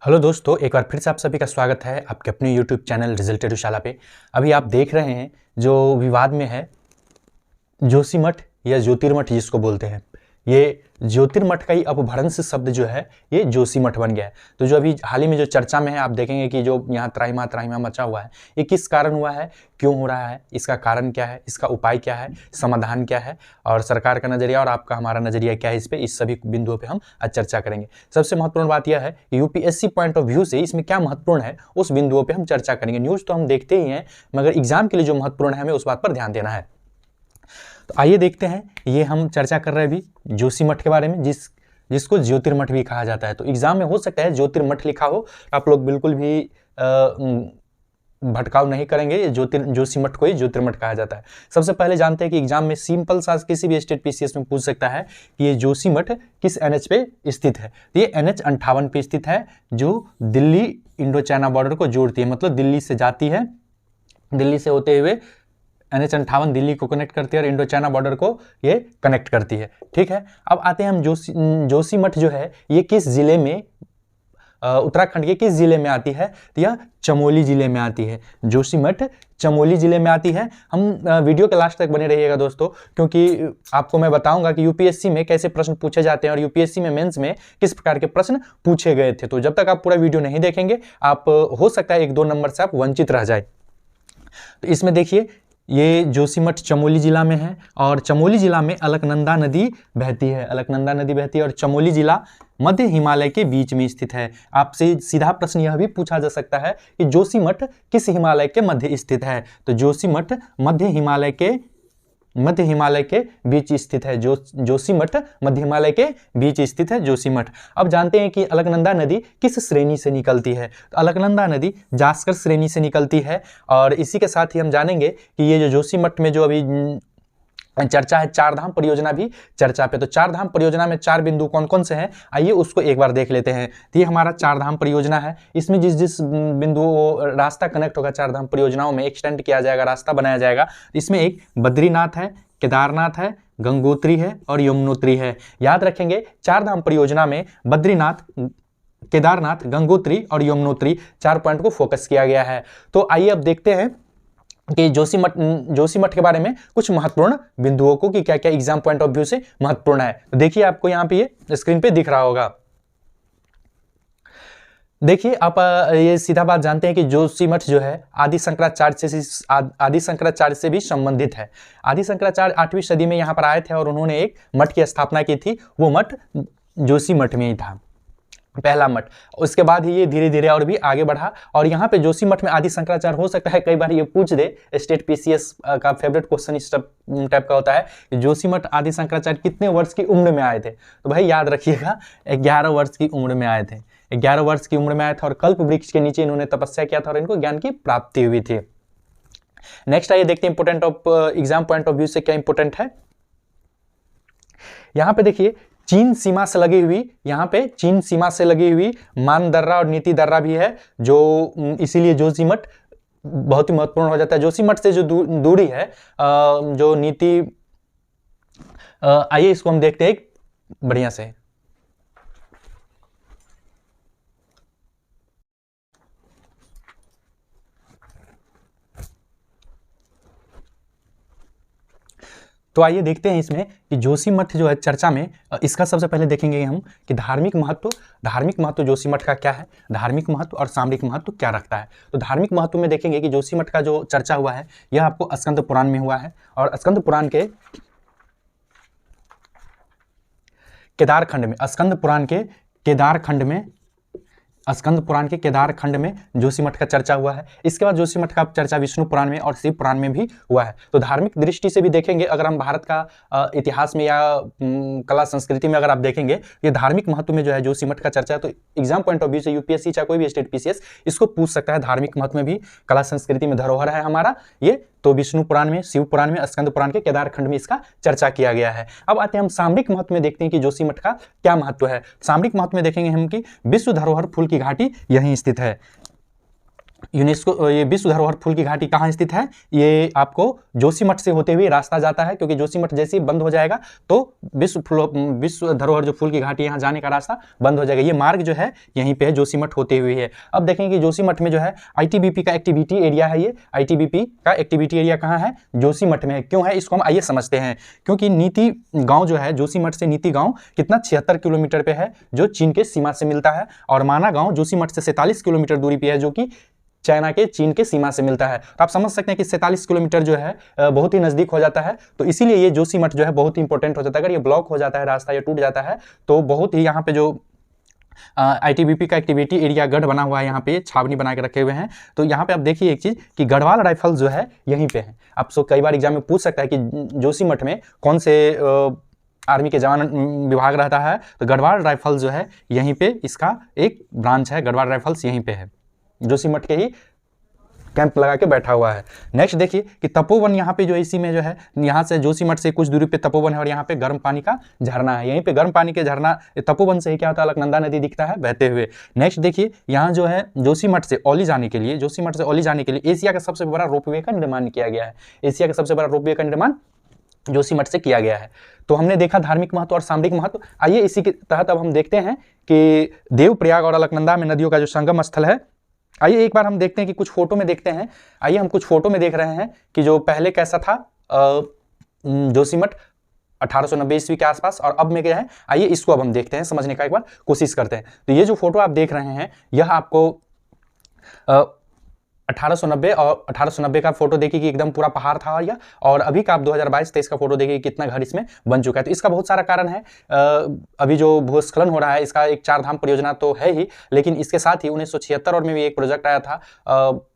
Hello दोस्तों, एक बार फिर से आप सभी का स्वागत है आपके अपने YouTube चैनल रिजल्ट एडुशाला पे। अभी आप देख रहे हैं जो विवाद में है जोशीमठ या ज्योतिर्मठ जिसको बोलते हैं, ये ज्योतिर्मठ का ही अपभ्रंश शब्द जो है ये जोशीमठ बन गया है। तो जो अभी हाल ही में जो चर्चा में है, आप देखेंगे कि जो यहाँ त्राहिमाम मचा हुआ है, ये किस कारण हुआ है, क्यों हो रहा है, इसका कारण क्या है, इसका उपाय क्या है, समाधान क्या है और सरकार का नजरिया और आपका हमारा नजरिया क्या है, इस पे इस सभी बिंदुओं पे हम आज चर्चा करेंगे। सबसे महत्वपूर्ण बात यह है कि यूपीएससी पॉइंट ऑफ व्यू से इसमें क्या महत्वपूर्ण है उस बिंदुओं पर हम चर्चा करेंगे। न्यूज तो हम देखते ही हैं, मगर एग्जाम के लिए जो महत्वपूर्ण है हमें उस बात पर ध्यान देना है। तो आइए देखते हैं, ये हम चर्चा कर रहे हैं अभी जोशीमठ के बारे में, जिसको ज्योतिर्मठ भी कहा जाता है। तो एग्जाम में हो सकता है ज्योतिर्मठ लिखा हो, आप लोग बिल्कुल भी भटकाव नहीं करेंगे, जोशीमठ को ही ज्योतिर्मठ कहा जाता है। सबसे पहले जानते हैं कि एग्जाम में सिंपल सा किसी भी स्टेट पीसीएस में पूछ सकता है कि ये जोशीमठ किस एनएच पे स्थित है। तो ये NH 58 पे स्थित है, जो दिल्ली इंडो चाइना बॉर्डर को जोड़ती है, मतलब दिल्ली से जाती है, दिल्ली से होते हुए NH 58 दिल्ली को कनेक्ट करती है और इंडो चाइना बॉर्डर को ये कनेक्ट करती है। ठीक है, अब आते हैं हम जोशीमठ जो है ये किस जिले में, उत्तराखंड के किस जिले में आती है, तो यह चमोली जिले में आती है। जोशीमठ चमोली जिले में आती है। हम वीडियो के लास्ट तक बने रहिएगा दोस्तों, क्योंकि आपको मैं बताऊंगा कि यूपीएससी में कैसे प्रश्न पूछे जाते हैं और यूपीएससी में मेंस में किस प्रकार के प्रश्न पूछे गए थे। तो जब तक आप पूरा वीडियो नहीं देखेंगे, आप हो सकता है 1-2 नंबर से आप वंचित रह जाए। तो इसमें देखिए, ये जोशीमठ चमोली जिला में है और चमोली जिला में अलकनंदा नदी बहती है, अलकनंदा नदी बहती है और चमोली जिला मध्य हिमालय के बीच में स्थित है। आपसे सीधा प्रश्न यह भी पूछा जा सकता है कि जोशीमठ किस हिमालय के मध्य स्थित है। तो जोशीमठ मध्य हिमालय के बीच स्थित है। जोशीमठ मध्य हिमालय के बीच स्थित है जोशीमठ। अब जानते हैं कि अलकनंदा नदी किस श्रेणी से निकलती है। तो अलकनंदा नदी जास्कर श्रेणी से निकलती है और इसी के साथ ही हम जानेंगे कि ये जो जोशीमठ में जो अभी चर्चा है, चार धाम परियोजना भी चर्चा पे। तो चार धाम परियोजना में 4 बिंदु कौन कौन से हैं, आइए उसको एक बार देख लेते हैं। तो ये हमारा चार धाम परियोजना है। इसमें जिस जिस बिंदु रास्ता कनेक्ट होगा चार धाम परियोजनाओं में, एक्सटेंड किया जाएगा, रास्ता बनाया जाएगा। इसमें एक बद्रीनाथ है, केदारनाथ है, गंगोत्री है और यमुनोत्री है। याद रखेंगे, चार धाम परियोजना में बद्रीनाथ, केदारनाथ, गंगोत्री और यमुनोत्री 4 पॉइंट को फोकस किया गया है। तो आइए अब देखते हैं कि जोशीमठ के बारे में कुछ महत्वपूर्ण बिंदुओं को कि क्या क्या एग्जाम पॉइंट ऑफ व्यू से महत्वपूर्ण है। तो देखिए, आपको यहाँ पे ये स्क्रीन पे दिख रहा होगा। देखिए, आप ये सीधा बात जानते हैं कि जोशीमठ जो है आदि शंकराचार्य से भी संबंधित है। आदि शंकराचार्य 8वीं सदी में यहाँ पर आए थे और उन्होंने एक मठ की स्थापना की थी। वो मठ जोशीमठ में ही था, पहला मठ। उसके बाद ही ये धीरे धीरे और भी आगे बढ़ा और यहाँ पे जोशीमठ में आदि शंकराचार्य, हो सकता है कई बार ये पूछ दे, स्टेट पीसीएस का फेवरेट क्वेश्चन इस टाइप का होता है कि जोशीमठ आदि शंकराचार्य कितने वर्ष की उम्र में आए थे। तो भाई याद रखिएगा, 11 वर्ष की उम्र में आए थे। 11 वर्ष की उम्र में आए थे और कल्प वृक्ष के नीचे इन्होंने तपस्या किया था और इनको ज्ञान की प्राप्ति हुई थी। नेक्स्ट आइए देखते हैं important of exam point of view से क्या इंपोर्टेंट है। यहाँ पे देखिए, चीन सीमा से लगी हुई, यहाँ पे चीन सीमा से लगी हुई मान दर्रा और नीति दर्रा भी है, जो इसीलिए जोशीमठ बहुत ही महत्वपूर्ण हो जाता है। जोशीमठ से जो दूरी है, जो नीति, आइए इसको हम देखते हैं बढ़िया से। तो आइए देखते हैं इसमें कि जोशीमठ जो है चर्चा में, इसका सबसे पहले देखेंगे हम कि धार्मिक महत्व जोशीमठ का क्या है, धार्मिक महत्व और सामरिक महत्व क्या रखता है। तो धार्मिक महत्व में देखेंगे कि जोशीमठ का जो चर्चा हुआ है यह आपको स्कंद पुराण में हुआ है और स्कंद पुराण के केदार खंड में जोशीमठ का चर्चा हुआ है। इसके बाद जोशीमठ का चर्चा विष्णु पुराण में और शिव पुराण में भी हुआ है। तो धार्मिक दृष्टि से भी देखेंगे, अगर हम भारत का इतिहास में या कला संस्कृति में अगर आप देखेंगे, ये धार्मिक महत्व में जो है जोशीमठ का चर्चा है। तो एग्जाम पॉइंट ऑफ व्यू से यूपीएससी चाहे कोई भी स्टेट पीसीएस इसको पूछ सकता है। धार्मिक महत्व में भी कला संस्कृति में धरोहर है हमारा ये, तो विष्णु पुराण में, शिव पुराण में, स्कंद पुराण के केदार खंड में इसका चर्चा किया गया है। अब आते हैं हम सामरिक महत्व में, देखते हैं कि जोशीमठ का क्या महत्व है। सामरिक महत्व में देखेंगे हम कि विश्व धरोहर फूल की घाटी यहीं स्थित है। यूनेस्को ये विश्व धरोहर फूल की घाटी कहाँ स्थित है? ये आपको जोशीमठ से होते हुए रास्ता जाता है, क्योंकि जोशीमठ जैसे ही बंद हो जाएगा तो विश्व धरोहर जो फूल की घाटी यहाँ जाने का रास्ता बंद हो जाएगा। ये मार्ग जो है यहीं पे है, जोशीमठ होते हुए है। अब देखेंगे कि जोशीमठ में जो है आईटीबीपी का एक्टिविटी एरिया है। ये आईटीबीपी का एक्टिविटी एरिया कहाँ है? जोशीमठ में है। क्यों है इसको हम आइए समझते हैं। क्योंकि नीति गांव जो है, जोशीमठ से नीति गांव कितना 76 किलोमीटर पे है, जो चीन के सीमा से मिलता है। और माना गांव जोशीमठ से 47 किलोमीटर दूरी पे है, जो कि चाइना के चीन के सीमा से मिलता है। तो आप समझ सकते हैं कि 47 किलोमीटर जो है बहुत ही नज़दीक हो जाता है। तो इसीलिए ये जोशीमठ जो है बहुत ही इंपॉर्टेंट हो जाता है। अगर ये ब्लॉक हो जाता है रास्ता, या टूट जाता है, तो बहुत ही यहाँ पे जो आईटीबीपी का एक्टिविटी एरिया गढ़ बना हुआ है, यहाँ पे छावनी बना के रखे हुए हैं। तो यहाँ पे आप देखिए एक चीज़ कि गढ़वाल राइफल जो है यहीं पे है। आपसे कई बार एग्जाम में पूछ सकता है कि जोशीमठ में कौन से आर्मी के जवान विभाग रहता है। तो गढ़वाल राइफल जो है यहीं पे इसका एक ब्रांच है, गढ़वाल राइफल्स यहीं पे है, जोशीमठ के ही कैंप लगा के बैठा हुआ है। नेक्स्ट देखिए कि तपोवन यहाँ पे जो इसी में जो है, यहाँ से जोशीमठ से कुछ दूरी पे तपोवन है, और यहाँ पे गर्म पानी का झरना है। यहीं पे गर्म पानी के झरना तपोवन से ही क्या होता है, अलकनंदा नदी दिखता है बहते हुए। नेक्स्ट देखिए यहाँ जो है जोशीमठ से औली जाने के लिए, जोशीमठ से औली जाने के लिए एशिया का सबसे बड़ा रोपवे का निर्माण किया गया है। एशिया का सबसे बड़ा रोपवे का निर्माण जोशीमठ से किया गया है। तो हमने देखा धार्मिक महत्व और सामरिक महत्व। आइए इसी के तहत अब हम देखते हैं कि देवप्रयाग और अलकनंदा में नदियों का जो संगम स्थल है। आइए एक बार हम देखते हैं कि कुछ फोटो में देखते हैं। आइए हम कुछ फोटो में देख रहे हैं कि जो पहले कैसा था जोशीमठ 1890 ईस्वी के आसपास, और अब में क्या है। आइए इसको अब हम देखते हैं, समझने का एक बार कोशिश करते हैं। तो ये जो फोटो आप देख रहे हैं, यह आपको 1890 और 1890 का फोटो देखिए कि एकदम पूरा पहाड़ था यह, और अभी का आप 2022-23 का फोटो देखिए कितना घर इसमें बन चुका है। तो इसका बहुत सारा कारण है। अभी जो भूस्खलन हो रहा है, इसका एक 4 धाम परियोजना तो है ही, लेकिन इसके साथ ही 1976 और में भी एक प्रोजेक्ट आया था,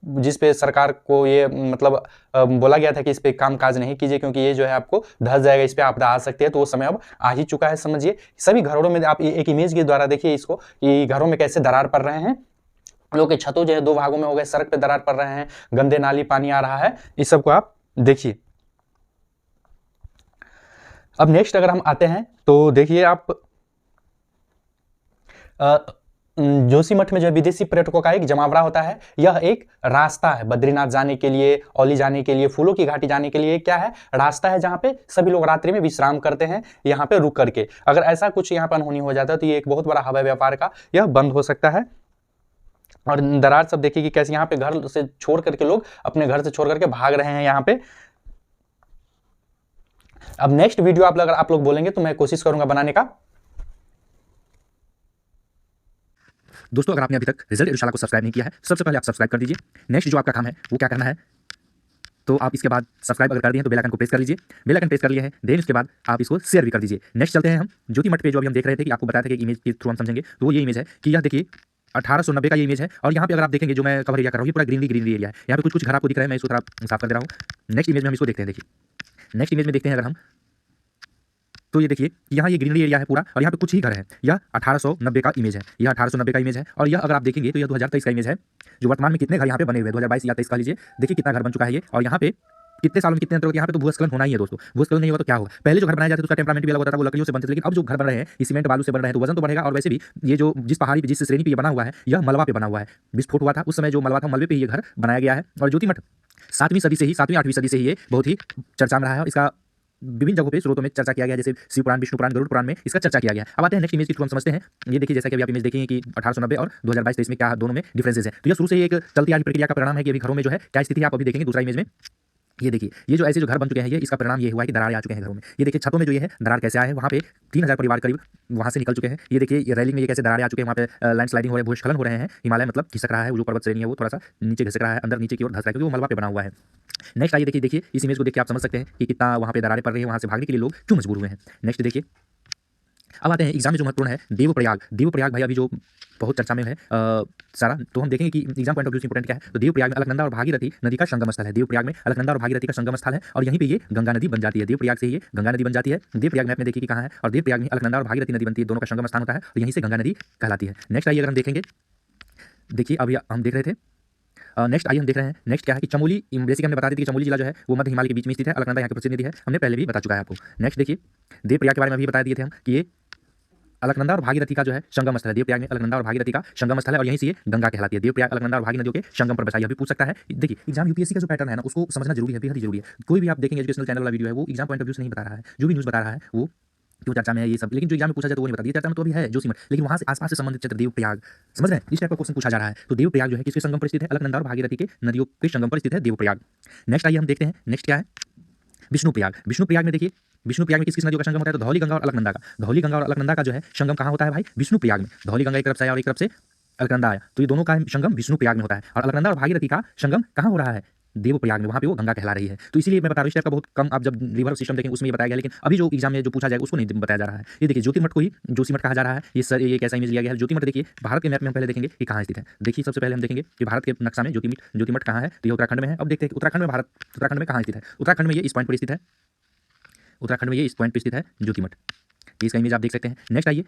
जिस पे सरकार को ये मतलब बोला गया था कि इस पे काम काज नहीं कीजिए, क्योंकि ये जो है आपको धस जाएगा, इस पे आपदा आ सकती है। तो वो समय अब आ ही चुका है। समझिए सभी घरों में आप एक इमेज के द्वारा देखिए इसको, कि घरों में कैसे दरार पड़ रहे हैं। लोग के छतों जो है 2 भागों में हो गए, सड़क पे दरार पड़ रहे हैं, गंदे नाली पानी आ रहा है। इस सब को आप देखिए। अब नेक्स्ट अगर हम आते हैं तो देखिए आप जोशीमठ में जो विदेशी पर्यटकों का एक जमावड़ा होता है। यह एक रास्ता है बद्रीनाथ जाने के लिए, औली जाने के लिए, फूलों की घाटी जाने के लिए। क्या है? रास्ता है, जहाँ पे सभी लोग रात्रि में विश्राम करते हैं, यहाँ पे रुक करके। अगर ऐसा कुछ यहाँ पर अनहोनी हो जाता है तो ये एक बहुत बड़ा हवाई व्यापार का यह बंद हो सकता है। और दरार सब देखिए कि कैसे यहाँ पे घर से छोड़ करके लोग अपने घर से छोड़ करके भाग रहे हैं यहाँ पे। अब नेक्स्ट वीडियो अगर आप लोग बोलेंगे तो मैं कोशिश करूंगा बनाने का। दोस्तों अगर आपने अभी तक रिजल्ट एडुशाला को सब्सक्राइब नहीं किया है, सबसे पहले आप सब्सक्राइब कर दीजिए। नेक्स्ट जो आपका काम है वो क्या करना है, तो आप इसके बाद सब्सक्राइब अगर कर दिए तो बेल आइकन को प्रेस कर लीजिए। बेल आइकन प्रेस कर लिए हैं, देन उसके बाद आप इसको शेयर भी कर दीजिए। नेक्स्ट चलते हैं हम ज्योतिमठ पे। जो अभी हम देख रहे थे कि आपको बताया था कि इमेज के थ्रू हम समझेंगे, तो वो ये इमेज है कि यह देखिए 1890 का ये इमेज है। और यहाँ पे अगर आप देखेंगे जो मैं कवर एरिया कर रहा हूँ, ये पूरा ग्रीनरी एरिया है। यहाँ पे कुछ घर आपको दिख रहे हैं, मैं इसको थोड़ा साफ कर दे रहा हूँ। नेक्स्ट इमेज में हम इसको देखते हैं। देखिए नेक्स्ट इमेज में देखते हैं अगर हम, तो ये देखिए यहाँ ये ग्रीनरी एरिया है पूरा, और यहाँ पे कुछ ही घर है। यह 1890 का इमेज है, यह 1890 का इमेज है। और यह अगर आप देखेंगे तो यह 2023 का इमेज है। जो वर्तमान में कितने घर यहाँ पे बने हुए हैं 2022 या 23 का लीजिए, देखिए कितना घर बन चुका है ये। और यहाँ पे कितने सालों में कितने अंतर होगा। यहाँ पे तो भूस्खलन होना ही है दोस्तों। भूस्खलन नहीं होगा तो क्या होगा। पहले जो घर बनाया जाता था उसका टेम्परामेंट भी अलग होता था, वो लकड़ियों से बनते थे। लेकिन अब जो घर बन रहे हैं ये सीमेंट बालू से बन रहे हैं, तो वजन तो बढ़ेगा। और वैसे भी ये जो जिस पहाड़ी पे जिस श्रेणी पे ये बना हुआ है, यह मलबा पे बना हुआ है। विस्फोट हुआ था उस समय, जो मलबा था मलबे पे ये घर बनाया गया है। और ज्योतिमठ 7वीं सदी से ही, 7वीं-8वीं सदी से ही ये बहुत ही चर्चा में रहा है। और इसका विभिन्न जगहों पे स्रोतों में चर्चा किया गया, जैसे शिव पुराण, विष्णु पुराण, गरुड़ पुराण में इसका चर्चा किया गया। अब आते हैं नेक्स्ट इमेज की थ्रू हम समझते हैं। ये देखिए जैसा कि अभी आप इमेज देखेंगे कि 1890 और 2022-23 में क्या दोनों में डिफरेंसेस है। तो यह शुरू से एक चलती आ रही प्रक्रिया का परिणाम है कि अभी घरों में जो है क्या स्थिति है, आप अभी देखेंगे दूसरा इमेज में। ये देखिए ये जो ऐसे जो घर बन चुके हैं, ये इसका परिणाम ये हुआ है कि दरारें आ चुके हैं घरों में। ये देखिए छतों में जो ये है दरार कैसे आए हैं, वहाँ पे 3000 परिवार करीब वहाँ से निकल चुके हैं। ये देखिए ये रैलिंग में ये कैसे दरारें आ चुके हैं, वहाँ पे लैंडस्लाइडिंग हो रहा है, भूस्खलन हो रहे हैं। हिमालय मतलब खिसक रहा है, वो जो पर्वत श्रेणी है वो थोड़ा सा नीचे खिसक रहा है, अंदर नीचे की ओर धस रहा है, क्योंकि वो मलबा पे बना हुआ है। नेक्स्ट आइए देखिए इस इमेज को देख के आप समझ सकते हैं कि कितना वहाँ पे दरारें पड़ रही है, वहाँ से भागने के लिए लोग क्यों मजबूर हुए हैं। नेक्स्ट देखिए अब आते हैं एग्जाम में जो महत्वपूर्ण है, देवप्रयाग। देवप्रयाग भाई अभी जो बहुत चर्चा में है सारा, तो हम देखेंगे कि एग्जाम पॉइंट ऑफ व्यू से इंपॉर्टेंट क्या है। तो देवप्रयाग में अलकनंदा और भागीरथी नदी का संगम स्थल है। देवप्रयाग में अलकनंदा और भागीरथी का संगम स्थल है, और यहीं पे ये गंगा नदी बन जाती है। देवप्रयाग से ये गंगा नदी बन जाती है। देवप्रयाग में आपने देखिए कि कहाँ है, और देवप्रयाग में अलकनंदा और भागीरथी नदी बनती है, दोनों का संगम स्थान होता है, और यहीं से गंगा नदी कहलाती है। नेक्स्ट आइए अगर हम देखेंगे, देखिए अभी हम देख रहे थे, नेक्स्ट आइए हम देख रहे हैं नेक्स्ट क्या है कि चमोली। बेसिक हमने बता दी थी कि चमोली जिला जो है वो मध्य हिमालय के बीच में स्थित है। अलकनंदा यहाँ की प्रसिद्ध नदी है, हमने पहले भी बता चुका है आपको। नेक्स्ट देखिए देवप्रयाग के बारे में भी बता दिए थे हम कि ये अलकनंदा और भागीरथी का जो है संगम स्थल है। देवप्रयाग में अलकनंदा और भागीरथी का संगम स्थल है और यहीं से ये गंगा कहलाती है। देवप्रयाग अलकनंदा और भागी नदियों के संगम पर बसा। यह भी पूछ सकता है। देखिए एग्जाम यूपीएससी का जो पैटर्न है ना उसको समझना जरूरी है, बेहद ही जरूरी है। कोई भी आप देखेंगे एजुकेशनल चैनल वाला वीडियो है वो एग्जाम पॉइंट ऑफ व्यू से नहीं बता रहा है, जो भी न्यूज़ बता रहा है वो क्यों चर्चा में है ये सब, लेकिन जो एग्जाम में पूछा जाए तो वो नहीं बता दिया। चर्चा में तो अभी है जोशीमठ, लेकिन वहां से आसपास से संबंधित क्षेत्र देवप्रयाग, समझ रहे हैं, इस टाइप का क्वेश्चन पूछा जा रहा है। तो देवप्रयाग जो है किसके संगम पर स्थित है? अलकनंदा और भागीरथी के नदियों के संगम पर स्थित है देवप्रयाग। नेक्स्ट आइए हम देखते हैं, नेक्स्ट क्या है? विष्णुप्रयाग। विष्णुप्रयाग में देखिए विष्णुप्रयाग में किस किस नदियों का संगम होता है? तो धौली गंगा और अलकनंदा का। धौली गंगा और अलकनंदा का जो है संगम कहाँ होता है भाई? विष्णुप्रयाग में। धौली गंगा एक तरफ से आया और एक तरफ से अलकनंदा आया, तो ये दोनों का संगम विष्णुप्रयाग में होता है। और अलकनंदा और भागीरथी का संगम कहाँ हो रहा है? देवप्रयाग में, वहाँ पे वो गंगा कहला रही है। तो इसीलिए मैं बता रहा हूँ इस टाइप का बहुत कम आप जब रिवर सिस्टम देखेंगे उसमें ये बताया गया, लेकिन अभी जो एग्जाम में जो पूछा जाएगा उसको नहीं बताया जा रहा है। ये देखिए ज्योतिर्मठ को ही जोशीमठ कहा जा रहा है। ये सर ये कैसा इमेज लिया गया है? ज्योतिर्मठ देखिए भारत के मैप में हम पहले देखेंगे कि कहाँ स्थित है। देखिए सबसे पहले हम देखेंगे कि भारत के नक्शा में ज्योतिर्मठ कहाँ है, तो ये उत्तराखंड में है। अब देखते हैं कि उत्तराखंड में कहाँ स्थित है। उत्तराखंड में ये इस पॉइंट पर स्थित है। उत्तराखंड में ये इस पॉइंट पर स्थित है ज्योतिर्मठ। इसका इमेज आप देख सकते हैं। नेक्स्ट आइए,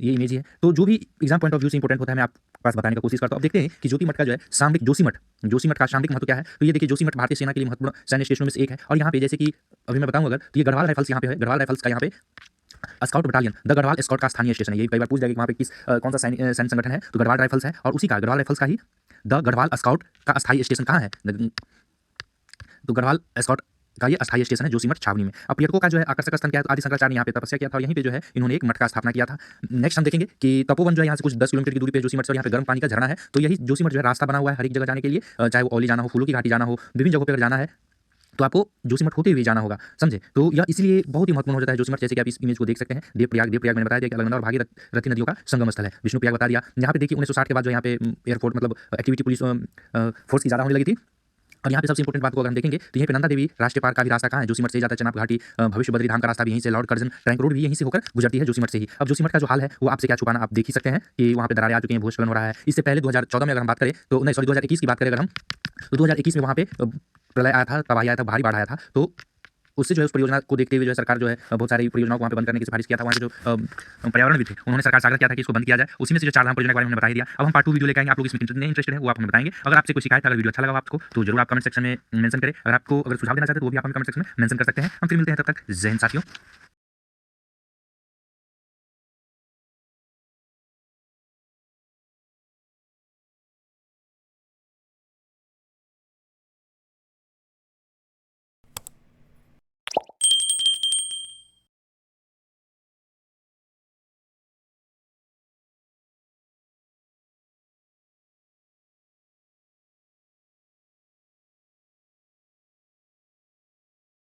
ये इमेज ही है। तो जो भी एग्जाम पॉइंट ऑफ व्यू से इंपॉर्टेंट होता है मैं आपके पास बताने की कोशिश करता हूं। अब देखते हैं कि ज्योतिर्मठ का जो है सामरिक जोशीमठ का सामरिक महत्व क्या है। तो ये देखिए जोशीमठ भारतीय सेना के लिए महत्वपूर्ण सैन्य स्टेशनों में से एक है। और यहाँ पे जैसे कि अभी मैं बताऊं अगर, तो ये गढ़वाल राइफल्स यहाँ पे है। गढ़वाल राइफल्स का यहाँ पे scout battalion, the Garhwal scout का स्थानीय स्टेशन है। ये कई बार पूछ जाएगा कि वहाँ पे किस कौन सा सैन्य संगठन है, तो गढ़वाल राइफल्स है। और उसी का गढ़वाल राइफल्स का ही द गढ़वाल स्काउट का स्थायी स्टेशन कहाँ है? तो गढ़वाल स्काउट का ये अस्थायी स्टेशन है जोशीमठ छावनी में। अब पर्यटकों का जो है आकर्षक स्थान क्या है? तो आदि शंकराचार्य ने यहाँ पे तपस्या किया था और यहीं पे जो है इन्होंने एक मठ का स्थापना किया था। नेक्स्ट हम देखेंगे कि तपोवन जो है यहाँ से कुछ 10 किलोमीटर की दूरी पे जोशीमठ से, और यहाँ पे गर्म पानी का झरना है। तो यही जोशीमठ जो है रास्ता बना हुआ है हर एक जगह जाने के लिए, चाहे वो औली जाना हो, फूलों की घाटी जाना हो, विभिन्न जगहों पर अगर जाना है तो आपको जोशीमठ होते हुए जाना होगा, समझे। तो यह इसलिए बहुत ही महत्वपूर्ण हो जाता है जोशीमठ, जैसे कि आप इस इमेज को देख सकते हैं। देवप्रयाग मैंने बताया कि अलकनंदा और भागीरथी नदियों का संगम स्थल है। विष्णुप्रयाग बता दिया। यहाँ पे देखिए 1960 के बाद जो यहाँ पे एयरफोर्स मतलब एक्टिविटी पुलिस फोर्स की ज़्यादा होने लगी थी। और यहाँ पे सबसे इंपॉर्टेंट बात को अगर हम देखेंगे तो यहीं पे नंदा देवी राष्ट्रीय पार्क का भी रास्ता कहाँ है? जोशीमठ से जाता है। चनाब घाटी, भविष्य बद्री धाम का रास्ता भी यहीं से, लॉर्ड कर्जन ट्रैंक रोड भी यहीं से होकर गुजरती है जोशीमठ से ही। अब जोशीमठ का जो हाल है वो आपसे क्या छुपाना, आप देख ही सकते हैं कि वहाँ पे दरारें आ चुकी हैं, भूस्खलन हो रहा है। इससे पहले 2014 में अगर हम बात करें तो नहीं, सॉरी 2021 की बात करें अगर हम, तो 2021 में वहाँ पे प्रलय आया था, तबाही आया था, भारी बाढ़ आया था। तो उससे जो है उस परियोजना को देखते हुए जो है सरकार जो है बहुत सारी परियोजनाओं को वहाँ पे बंद करने की सिफारिश किया था। वहाँ के जो पर्यावरण भी थे उन्होंने सरकार से आग्रह किया था कि इसको बंद किया जाए। उसी में से जो 4 धाम परियोजना के बारे में हमने बता ही दिया। अब हम पार्ट 2 वीडियो लेकर आएंगे, आप लोग इसमें कितने इंटरेस्टेड है वो आप हमें बताएंगे। अगर आपसे कोई शिकायत, अगर वीडियो अच्छा लगा आपको तो जरूर आप कमेंट सेक्शन में मेंशन करें। अगर आपको अगर सुझाव देना चाहते हैं तो वो भी आप हमें कमेंट सेक्शन में मेंशन कर सकते हैं। हम फिर मिलते हैं, तब तक जय हिंद साथियों।